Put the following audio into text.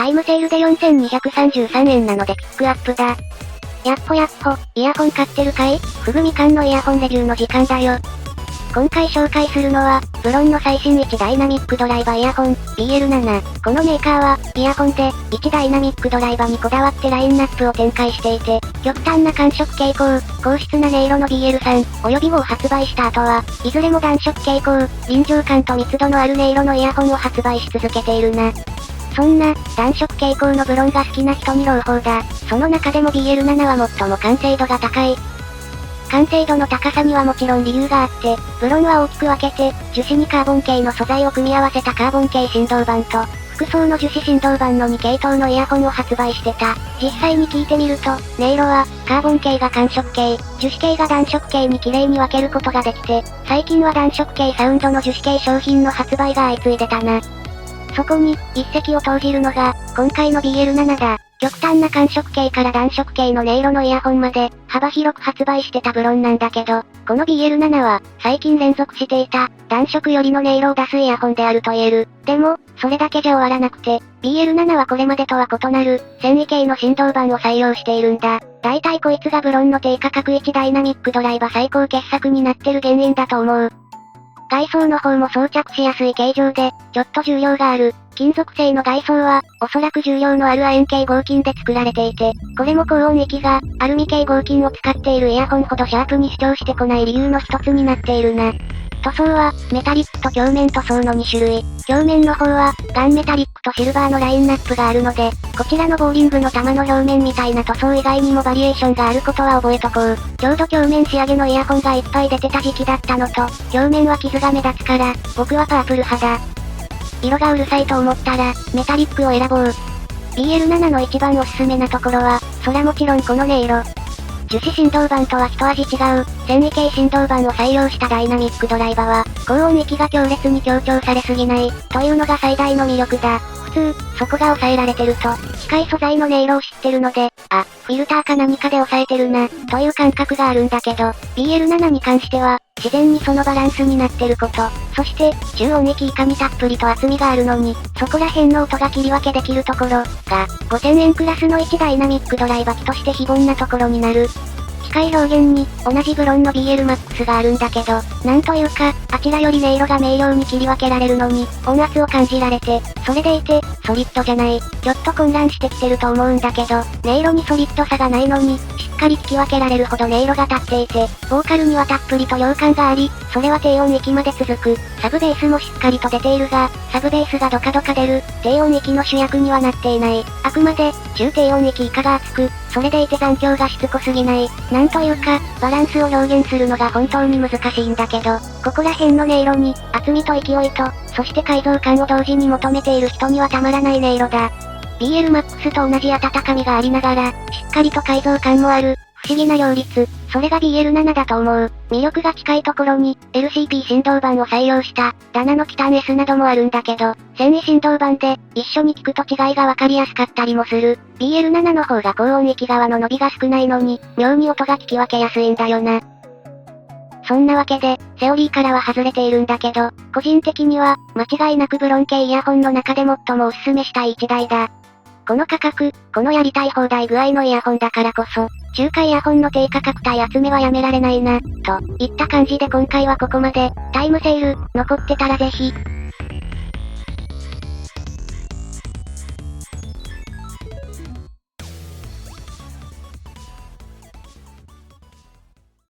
タイムセールで4233円なのでピックアップだ。やっほ、イヤホン買ってるかい？ふぐみかんのイヤホンレビューの時間だよ。今回紹介するのは、ブロンの最新1ダイナミックドライバーイヤホン、BL7。このメーカーは、イヤホンで、1ダイナミックドライバーにこだわってラインナップを展開していて、極端な感触傾向、高質な音色の BL3、及びも発売した後は、いずれも暖色傾向、臨場感と密度のある音色のイヤホンを発売し続けているな。そんな、暖色傾向のブロンが好きな人に朗報だ。その中でも BL7 は最も完成度が高い。完成度の高さにはもちろん理由があって、ブロンは大きく分けて、樹脂にカーボン系の素材を組み合わせたカーボン系振動板と、複層の樹脂振動板の2系統のイヤホンを発売してた。実際に聞いてみると、音色は、カーボン系が寒色系、樹脂系が暖色系に綺麗に分けることができて、最近は暖色系サウンドの樹脂系商品の発売が相次いでたな。そこに、一石を投じるのが、今回の BL7 だ。極端な寒色系から暖色系の音色のイヤホンまで、幅広く発売してたブロンなんだけど、この BL7 は、最近連続していた、暖色よりの音色を出すイヤホンであると言える。でも、それだけじゃ終わらなくて、BL7 はこれまでとは異なる、繊維系の振動板を採用しているんだ。だいたいこいつがブロンの低価格1ダイナミックドライバー最高傑作になってる原因だと思う。外装の方も装着しやすい形状で、ちょっと重量がある。金属製の外装は、おそらく重量のある亜鉛系合金で作られていて、これも高音域が、アルミ系合金を使っているイヤホンほどシャープに主張してこない理由の一つになっているな。塗装は、メタリックと鏡面塗装の2種類。鏡面の方は、ガンメタリックとシルバーのラインナップがあるので、こちらのボーリングの玉の表面みたいな塗装以外にもバリエーションがあることは覚えとこう。ちょうど鏡面仕上げのイヤホンがいっぱい出てた時期だったのと、鏡面は傷が目立つから、僕はパープル派だ。色がうるさいと思ったら、メタリックを選ぼう。BL7 の一番おすすめなところは、そらもちろんこの音色。樹脂振動板とは一味違う、繊維系振動板を採用したダイナミックドライバーは、高音域が強烈に強調されすぎない、というのが最大の魅力だ。普通、そこが抑えられてると、機械素材の音色を知ってるので、あ、フィルターか何かで抑えてるな、という感覚があるんだけど、BL7 に関しては、自然にそのバランスになってること。そして、中音域以下にたっぷりと厚みがあるのに、そこら辺の音が切り分けできるところ、が、5000円クラスの1ダイナミックドライバー機として非凡なところになる。機械表現に、同じブロンの BL Max があるんだけど、なんというか、あちらより音色が明瞭に切り分けられるのに、音圧を感じられて、それでいて、ソリッドじゃない。ちょっと混乱してきてると思うんだけど、音色にソリッドさがないのに、しっかり聞き分けられるほど音色が立っていて、ボーカルにはたっぷりと量感があり、それは低音域まで続く。サブベースもしっかりと出ているが、サブベースがドカドカ出る、低音域の主役にはなっていない。あくまで、中低音域以下が厚く、それでいて残響がしつこすぎない。なんというか、バランスを表現するのが本当に難しいんだけど、ここら辺の音色に、厚みと勢いと、そして改造感を同時に求めている人にはたまらない音色だ。BL Max と同じ温かみがありながら、しっかりと改造感もある、不思議な両立。それが BL7 だと思う。魅力が近いところに、LCP 振動板を採用した、ダナのキタン S などもあるんだけど、繊維振動板で、一緒に聞くと違いがわかりやすかったりもする。BL7 の方が高音域側の伸びが少ないのに、妙に音が聞き分けやすいんだよな。そんなわけで、セオリーからは外れているんだけど、個人的には、間違いなくブロン系イヤホンの中で最もおすすめしたい一台だ。この価格、このやりたい放題具合のイヤホンだからこそ、中華イヤホンの低価格帯集めはやめられないな、といった感じで今回はここまで、タイムセール、残ってたらぜひ、